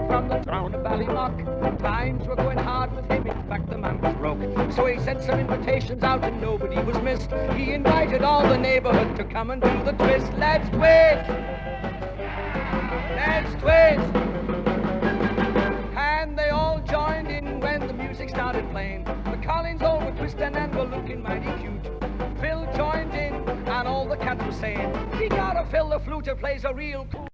from the town of Ballymock. Times were going hard with him, in fact the man was broke. So he sent some invitations out and nobody was missed. He invited all the neighborhood to come and do the twist. Let's twist! Let's twist! And they all joined in when the music started playing. The Collins all were twisting and were looking mighty cute. Phil joined in and all the cats were saying, "We gotta Phil the fluter plays a real cool."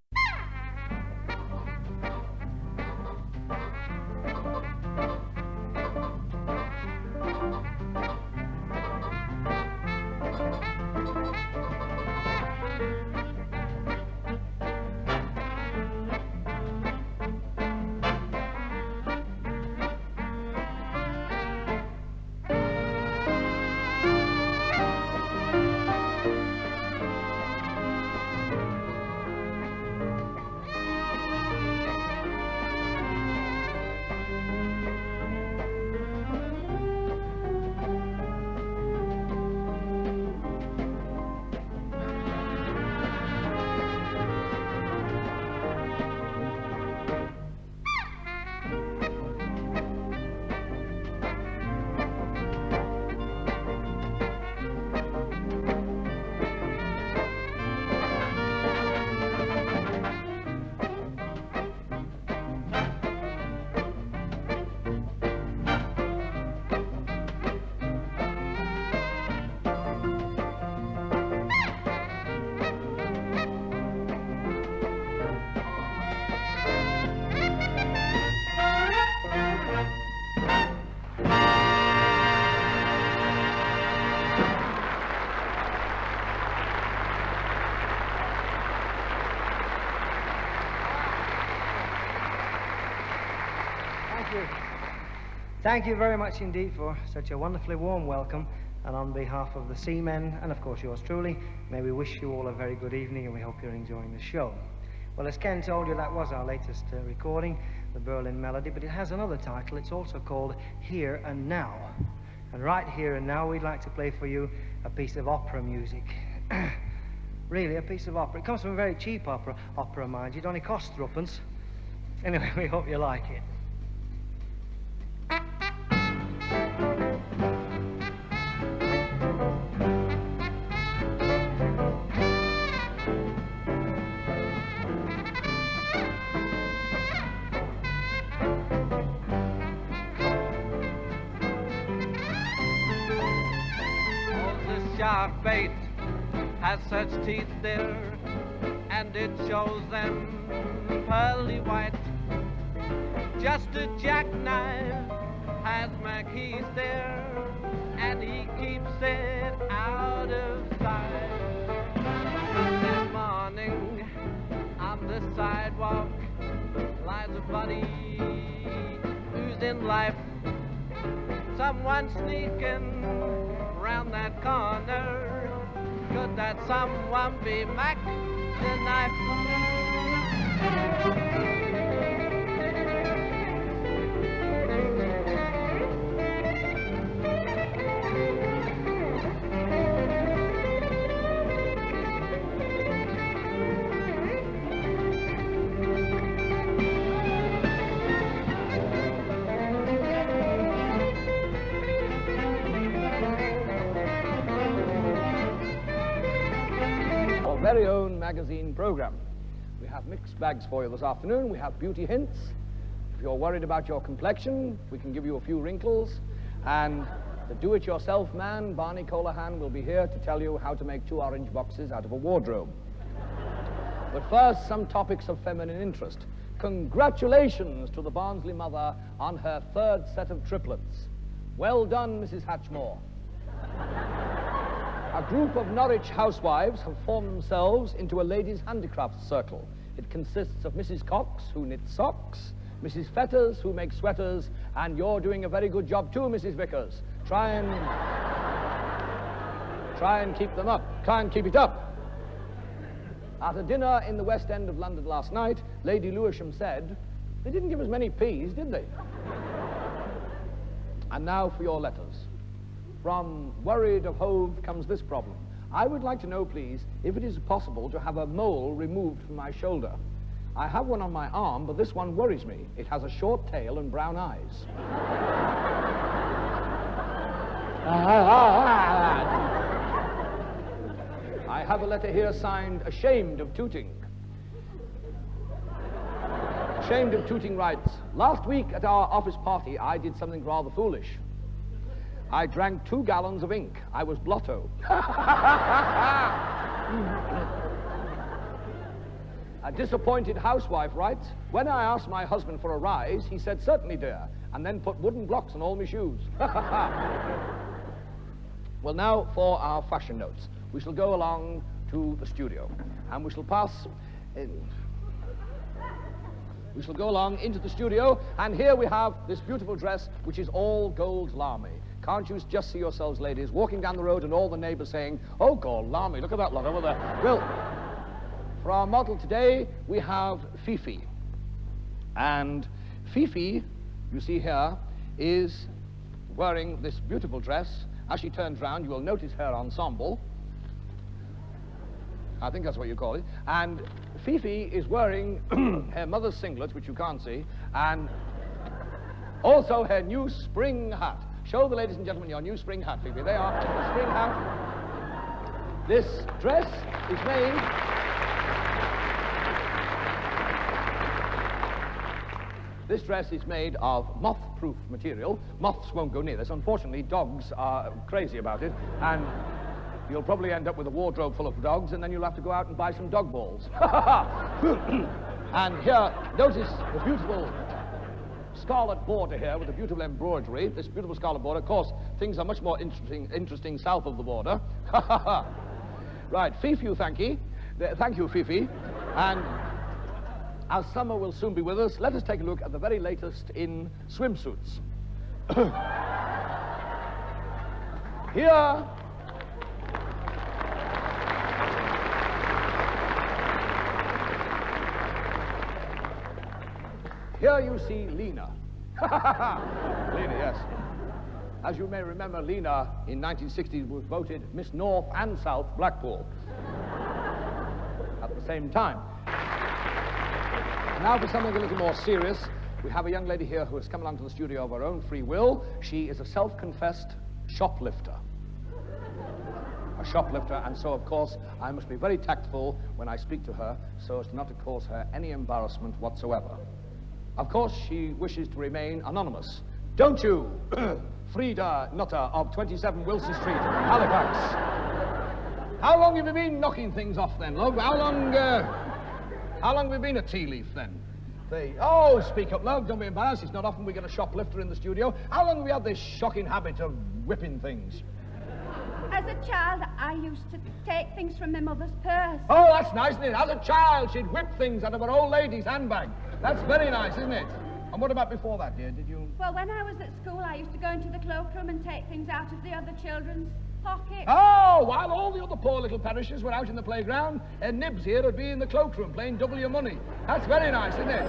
Thank you very much indeed for such a wonderfully warm welcome, and on behalf of the Seamen and of course yours truly, may we wish you all a very good evening and we hope you're enjoying the show. Well, as Ken told you, that was our latest recording, the Berlin Melody, but it has another title. It's also called Here and Now. And right here and now we'd like to play for you a piece of opera music. Really, a piece of opera. It comes from a very cheap opera, mind you. It only costs threepence. Anyway, we hope you like it. Sharp bait has such teeth there, and it shows them pearly white. Just a jackknife has McKees there, and he keeps it out of sight. This morning on the sidewalk lies a body who's in life. Someone sneaking round that corner. Could that someone be Mac the Knife? Very own magazine program. We have mixed bags for you this afternoon. We have beauty hints. If you're worried about your complexion, we can give you a few wrinkles. And the do-it-yourself man, Barney Colahan, will be here to tell you how to make 2 orange boxes out of a wardrobe. But first, some topics of feminine interest. Congratulations to the Barnsley mother on her 3rd set of triplets. Well done, Mrs. Hatchmore. A group of Norwich housewives have formed themselves into a ladies' handicrafts circle. It consists of Mrs. Cox, who knits socks, Mrs. Fetters, who makes sweaters, and you're doing a very good job too, Mrs. Vickers. Try and keep them up. Try and keep it up. At a dinner in the West End of London last night, Lady Lewisham said, "They didn't give us many peas, did they?" And now for your letters. From Worried of Hove comes this problem. I would like to know, please, if it is possible to have a mole removed from my shoulder. I have one on my arm, but this one worries me. It has a short tail and brown eyes. I have a letter here signed, Ashamed of Tooting. Ashamed of Tooting writes, last week at our office party, I did something rather foolish. I drank 2 gallons of ink. I was blotto. A disappointed housewife writes, when I asked my husband for a rise, he said, certainly, dear, and then put wooden blocks on all my shoes. Well, now for our fashion notes. We shall go along to the studio, and we shall pass... we shall go along into the studio, and here we have this beautiful dress, which is all gold lamy. Can't you just see yourselves, ladies, walking down the road and all the neighbors saying, oh, gold lamy, look at that lot over there. Well, for our model today, we have Fifi. And Fifi, you see here, is wearing this beautiful dress. As she turns round, you will notice her ensemble. I think that's what you call it. And Fifi is wearing her mother's singlet, which you can't see, and also her new spring hat. Show the ladies and gentlemen your new spring hat, Fifi. They are the spring hat. This dress is made... This dress is made of moth-proof material. Moths won't go near this. Unfortunately, dogs are crazy about it, and you'll probably end up with a wardrobe full of dogs, and then you'll have to go out and buy some dog balls. And here, notice the beautiful scarlet border here with the beautiful embroidery. This beautiful scarlet border. Of course, things are much more interesting south of the border. Right, Fifi, thank you. Thank you, Fifi. And as summer will soon be with us, let us take a look at the very latest in swimsuits. Here you see Lena. Lena, yes. As you may remember, Lena in 1960 was voted Miss North and South Blackpool at the same time. Now for something a little more serious, we have a young lady here who has come along to the studio of her own free will. She is a self-confessed shoplifter. A shoplifter, and so, of course, I must be very tactful when I speak to her so as not to cause her any embarrassment whatsoever. Of course, she wishes to remain anonymous. Don't you, Frida Nutter of 27 Wilson Street, Halifax? How long have you been knocking things off then, love? How long have you been a tea leaf then? Oh, speak up, love, don't be embarrassed. It's not often we get a shoplifter in the studio. How long have we had this shocking habit of whipping things? As a child, I used to take things from my mother's purse. Oh, that's nice, isn't it? As a child, she'd whip things out of her old lady's handbag. That's very nice, isn't it? And what about before that, dear? Did you... Well, when I was at school, I used to go into the cloakroom and take things out of the other children's pockets. Oh, while all the other poor little perishers were out in the playground, Nibs here would be in the cloakroom playing double your money. That's very nice, isn't it?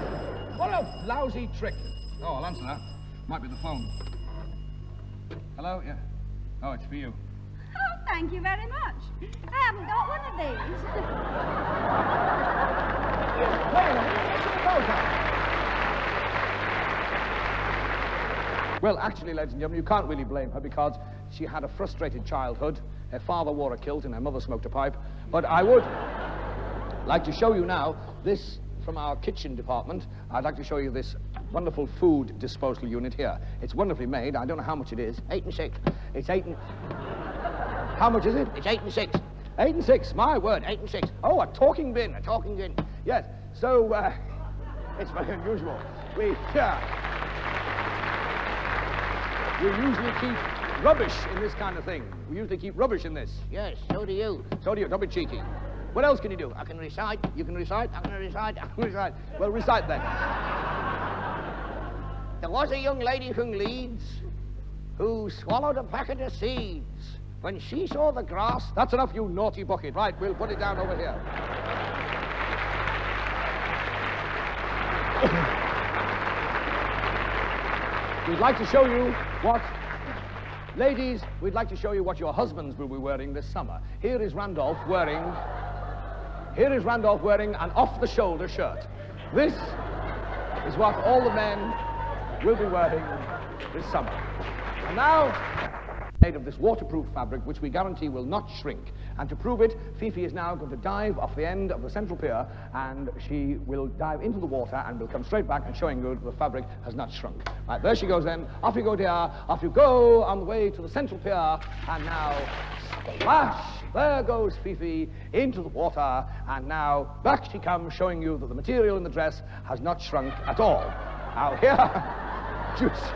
What a lousy trick. Oh, I'll answer that. Might be the phone. Hello? Yeah. Oh, it's for you. Oh, thank you very much. I haven't got one of these. Wait a minute. Well, actually, ladies and gentlemen, you can't really blame her because she had a frustrated childhood. Her father wore a kilt and her mother smoked a pipe. But I would like to show you now this from our kitchen department. I'd like to show you this wonderful food disposal unit here. It's wonderfully made. I don't know how much it is. 8 and 6. It's 8 and... How much is it? It's 8 and 6. 8 and 6. My word, 8 and 6. Oh, a talking bin. A talking bin. Yes. So, it's very unusual. We usually keep rubbish in this kind of thing. We usually keep rubbish in this. Yes, so do you. So do you. Don't be cheeky. What else can you do? I can recite. You can recite? I can recite. I can recite. Well, recite then. There was a young lady from Leeds who swallowed a packet of seeds. When she saw the grass... That's enough, you naughty bucket. Right, we'll put it down over here. We'd like to show you what... Ladies, we'd like to show you what your husbands will be wearing this summer. Here is Randolph wearing an off-the-shoulder shirt. This is what all the men will be wearing this summer. And now, made of this waterproof fabric, which we guarantee will not shrink. And to prove it, Fifi is now going to dive off the end of the central pier, and she will dive into the water and will come straight back and showing you the fabric has not shrunk. Right, there she goes then. Off you go, dear. Off you go on the way to the central pier. And now, splash! There goes Fifi into the water. And now, back she comes, showing you that the material in the dress has not shrunk at all. Now, here, juice.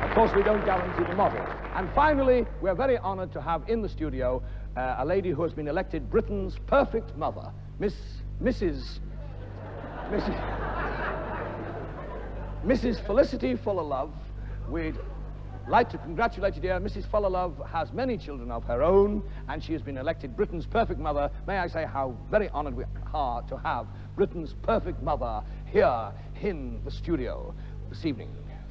Of course, we don't guarantee the model. And finally, we're very honored to have in the studio a lady who has been elected Britain's perfect mother, Mrs. Felicity Fullerlove. We'd like to congratulate you, dear. Mrs. Fullerlove has many children of her own, and she has been elected Britain's perfect mother. May I say how very honored we are to have Britain's perfect mother here in the studio this evening.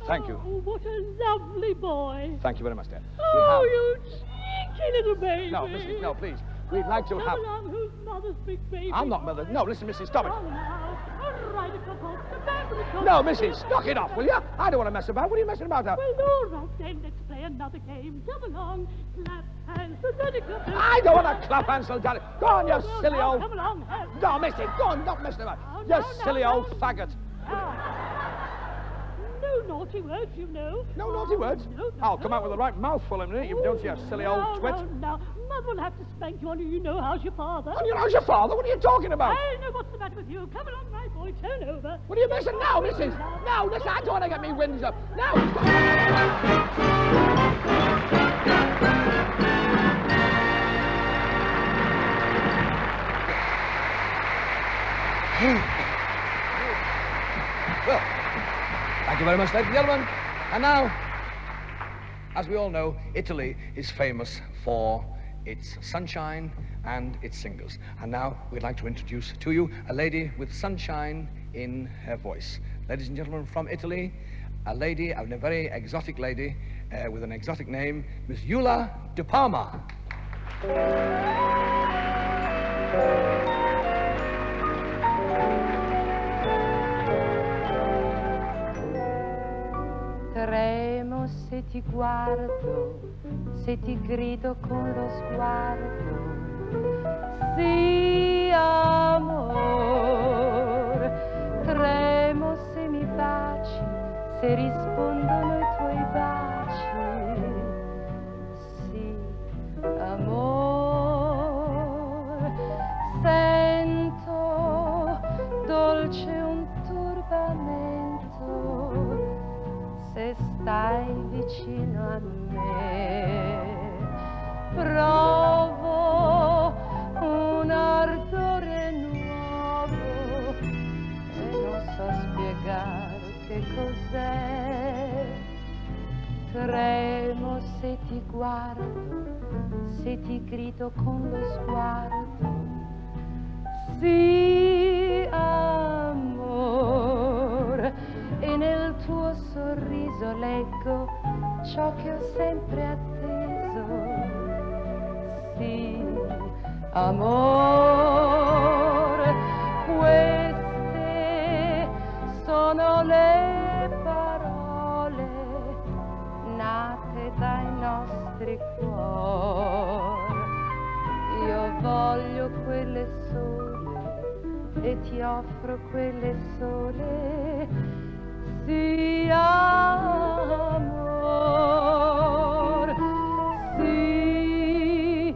Thank you. Oh, what a lovely boy. Thank you very much, dear. Oh, you cheeky little baby. No, Mrs. No, please. We'd like to Come have... along, who's mother's big baby? I'm not mother. No, listen, Mrs. Stop it. Oh, now. All right, if you're off the back of the coat. No, Mrs. Knock it off, will you? I don't want to mess about. What are you messing about now? Well, all right, then. Let's play another game. Come along. Clap hands. I don't want to clap hands, Daddy. Go on, you silly now, old... Come along. No, Mrs. Go on, stop messing about. Oh, You no, silly no, old no. faggot. No naughty words, you know. No naughty words? No, no, I'll come no. out with the right mouthful in a minute if you don't see a silly old twit. No. Mother will have to spank you on you know how's your father. And you know, how's your father? What are you talking about? I know what's the matter with you. Come along, my boy, turn over. What are you missing now, Mrs.? No, listen, I don't want to get me winds up. Now! Well, thank you very much, ladies and gentlemen. And now, as we all know, Italy is famous for its sunshine and its singers. And now we'd like to introduce to you a lady with sunshine in her voice. Ladies and gentlemen, from Italy, a lady, a very exotic lady with an exotic name, Miss Eula De Palma. Tremo se ti guardo, se ti grido con lo sguardo. Sì, amor. Tremo se mi baci, se rispondono i tuoi baci. Sì, amor. Sento dolce un turbamento se stai vicino a me. Provo un ardore nuovo e non so spiegare che cos'è. Tremo se ti guardo, se ti grido con lo sguardo. Sì, amor, e nel tuo sorriso leggo ciò che ho sempre atteso. Sì, amor, queste sono le parole nate dai nostri cuori. Io voglio quelle sole e ti offro quelle sole. Sì, amor, sì,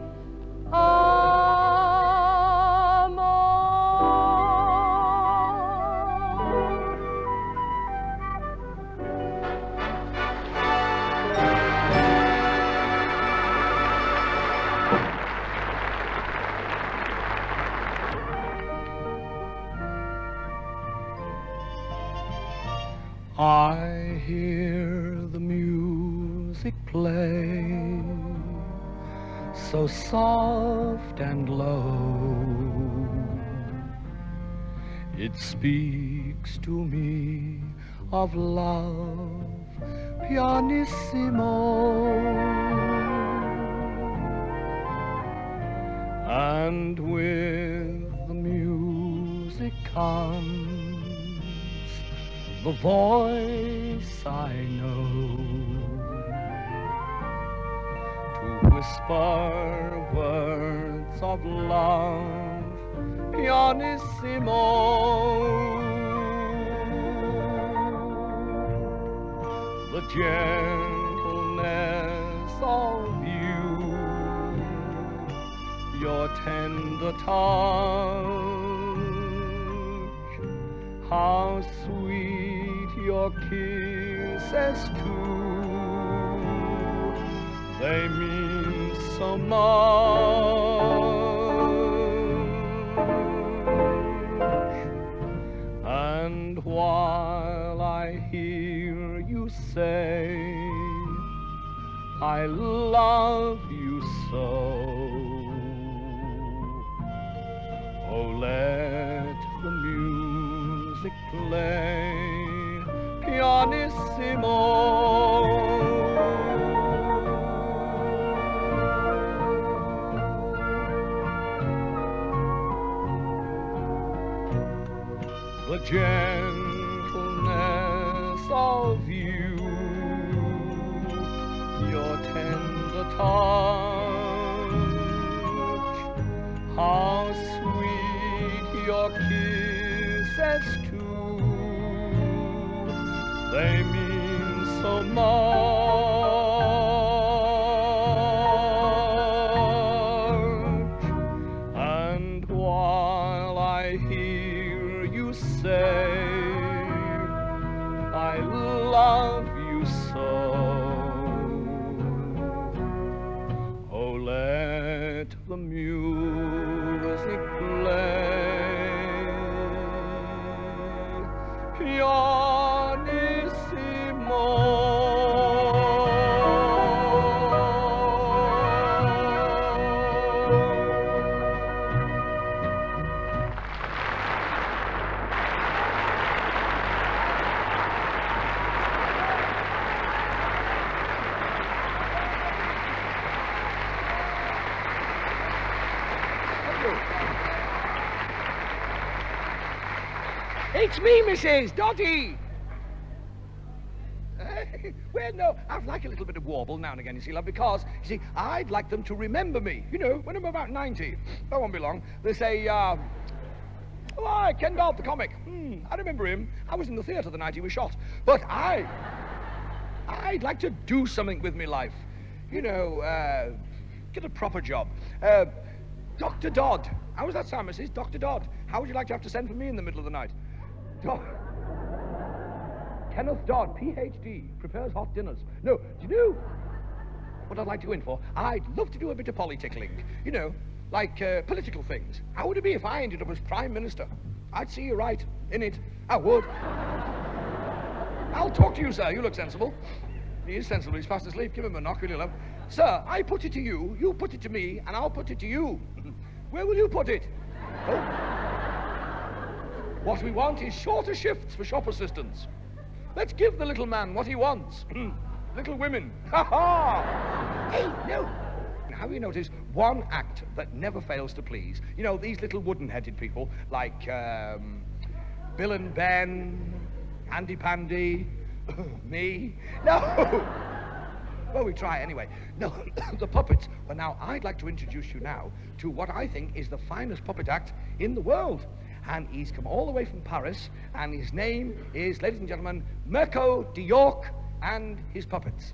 I hear the music play, so soft and low. It speaks to me of love, pianissimo. and with the music comes the voice I know to whisper words of love pianissimo. The gentleness of you, your tender touch, how sweet your kisses too, they mean so much. And while I hear you say, I love you so, oh, let the music play pianissimo. The gentleness of you, your tender touch, how sweet your kisses too, they mean so much. And while I hear you say, I love you so, oh, let the music play It's me, Mrs. Dotty. Well, no, I'd like a little bit of warble now and again, you see, love, because, you see, I'd like them to remember me, you know, when I'm about 90. That won't be long. They say, oh, hi, Ken Dodd, the comic. I remember him. I was in the theatre the night he was shot. But I'd like to do something with my life. You know, get a proper job. Dr. Dodd. How was that sound, Mrs. Dr. Dodd? How would you like to have to send for me in the middle of the night? Kenneth Dodd, Ph.D., prepares hot dinners. No, do you know what I'd like to go in for? I'd love to do a bit of politickling. You know, like political things. How would it be if I ended up as Prime Minister? I'd see you right in it. I would. I'll talk to you, sir. You look sensible. He is sensible. He's fast asleep. Give him a knock, will you, love? Sir, I put it to you, you put it to me, and I'll put it to you. Where will you put it? Oh. What we want is shorter shifts for shop assistants. Let's give the little man what he wants. Little women. Ha ha! Hey, no. Have you noticed one act that never fails to please? You know, these little wooden-headed people, like Bill and Ben, Andy Pandy, me. No! Well, we try anyway. No, the puppets. Well, now, I'd like to introduce you now to what I think is the finest puppet act in the world. And he's come all the way from Paris, and his name is, ladies and gentlemen, Mirko de York and his puppets.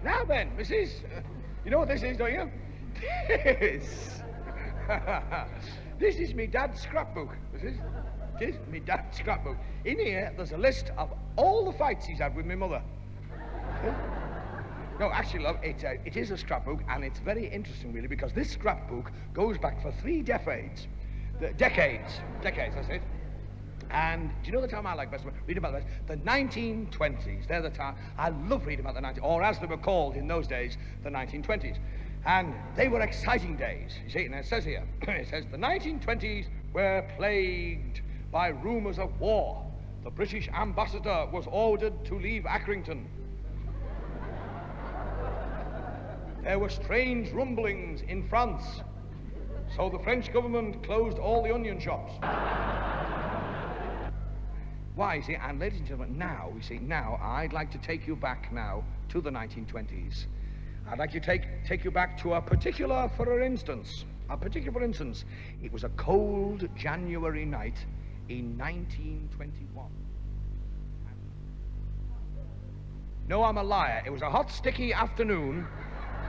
Now then, Mrs. You know what this is, don't you? This. This is me dad's scrapbook. This is me dad's scrapbook. In here, there's a list of all the fights he's had with my mother. No, actually, love, it is a scrapbook, and it's very interesting, really, because this scrapbook goes back for 3 decades. Decades, that's it. And do you know the time I like best? Read about this. The 1920s. They're the time. I love reading about the 1920s, or as they were called in those days, the 1920s. And they were exciting days. You see, and it says here, it says, the 1920s were plagued by rumors of war. The British ambassador was ordered to leave Accrington. There were strange rumblings in France. So the French government closed all the onion shops. Why, you see, and ladies and gentlemen, now, you see, now, I'd like to take you back now to the 1920s. I'd like to take you back to a particular instance. It was a cold January night in 1921. No, I'm a liar. It was a hot, sticky afternoon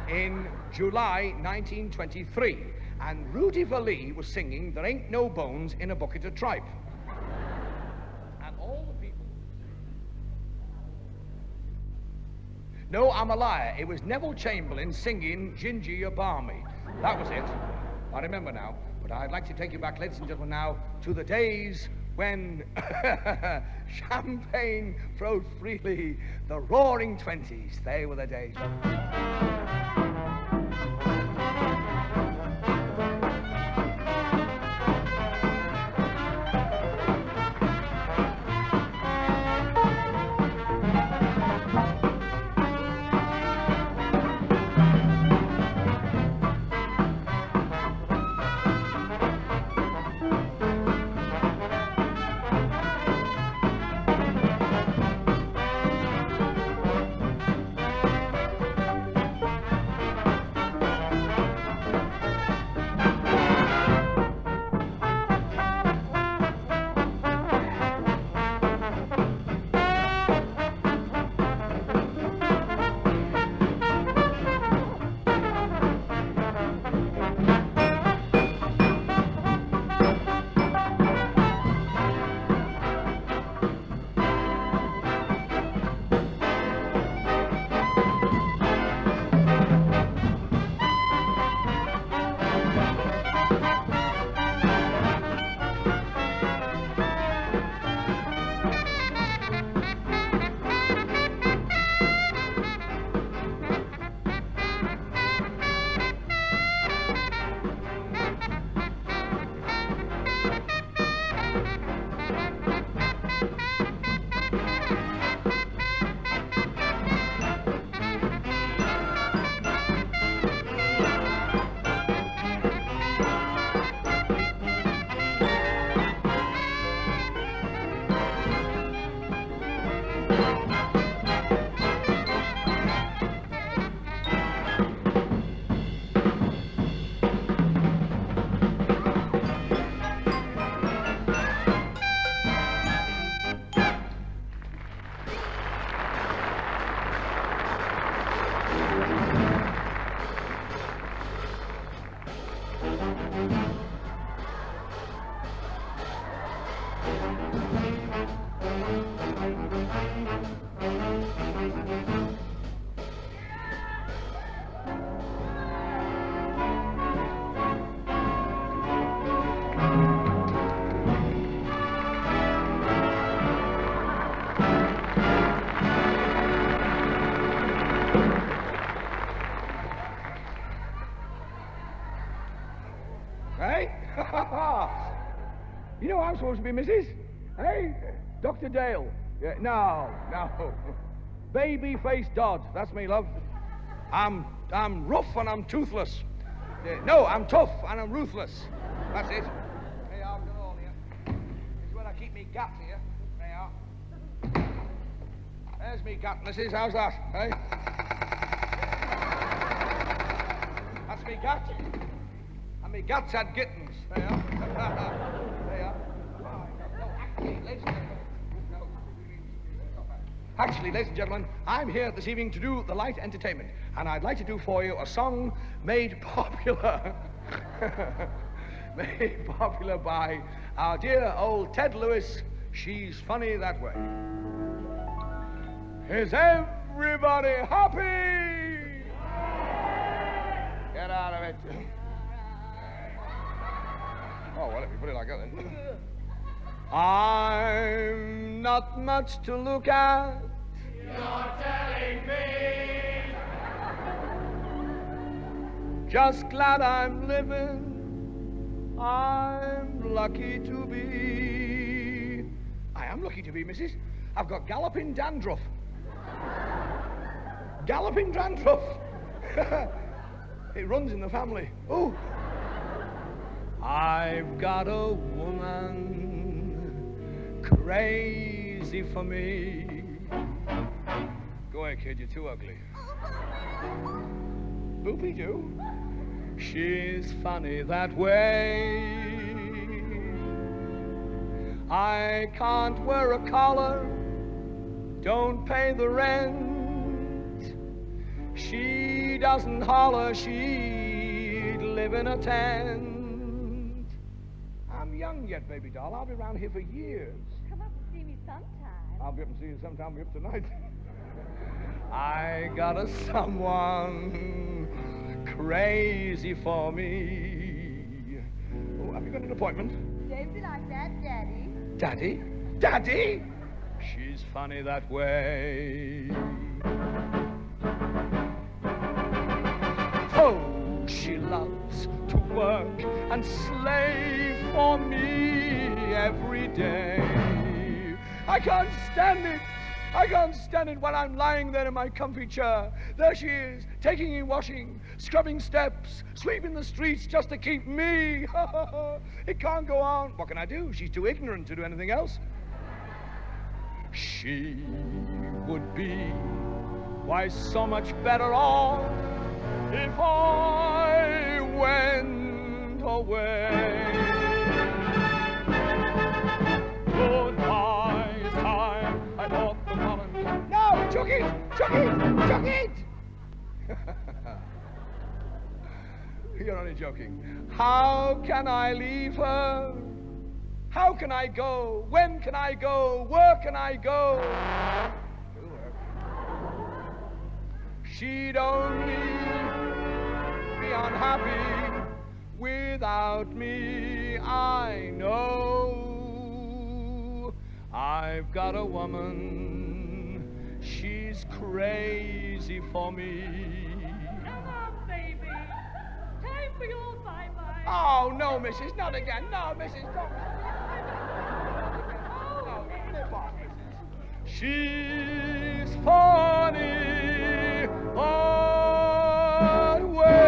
in July 1923, and Rudy Vallee was singing "There Ain't No Bones in a Bucket of Tripe." No, I'm a liar. It was Neville Chamberlain singing "Ginger, You Balmy." That was it. I remember now. But I'd like to take you back, ladies and gentlemen, now to the days when champagne flowed freely. The roaring 20s. They were the days. I'm supposed to be Mrs. Hey, Dr. Dale. Yeah, no. Baby-faced Dodd. That's me, love. I'm rough and I'm toothless. No, I'm tough and I'm ruthless. That's it. Hey, I've got all here. This is where I keep me gat here. There you are. There's me gat, missus. How's that? Hey? That's me gat. And me gat's had gittens. There you are. There you are. No, actually, ladies and gentlemen, I'm here this evening to do the light entertainment. And I'd like to do for you a song made popular. Made popular by our dear old Ted Lewis. She's funny that way. Is everybody happy? Get out of it. Oh, well, if you put it like that, then. I'm not much to look at. You're telling me. Just glad I'm living. I'm lucky to be. I am lucky to be, missus. I've got galloping dandruff. Galloping dandruff. It runs in the family. Oh. I've got a woman crazy for me. Go away, kid, you're too ugly. Boopy-doo. She's funny that way. I can't wear a collar, don't pay the rent. She doesn't holler, she'd live in a tent. I'm young yet, baby doll. I'll be around here for years. Come up and see me sometime. I'll be up and see you sometime. I'll be up tonight. I got a someone crazy for me. Oh, have you got an appointment? Don't be like that, Daddy. Daddy? Daddy? She's funny that way. Oh, she loves to work and slave for me every day. I can't stand it. I can't stand it when I'm lying there in my comfy chair. There she is, taking in washing, scrubbing steps, sweeping the streets just to keep me. It can't go on. What can I do? She's too ignorant to do anything else. She would be, why, so much better off if I went away. Goodbye, it's time I bought the pollen. No, chuck it! Chuck it! Chuck it! You're only joking. How can I leave her? How can I go? When can I go? Where can I go? She'd only be unhappy without me, I know. I've got a woman, she's crazy for me. Come on, baby. Time for your bye-bye. Oh, no, missus, not again. No, missus, don't. No, nip off, missus. She's funny that way.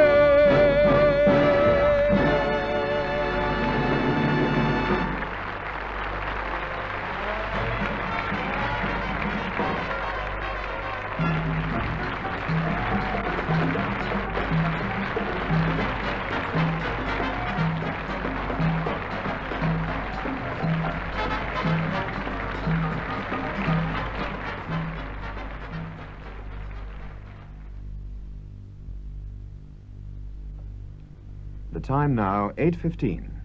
The time now, 8:15.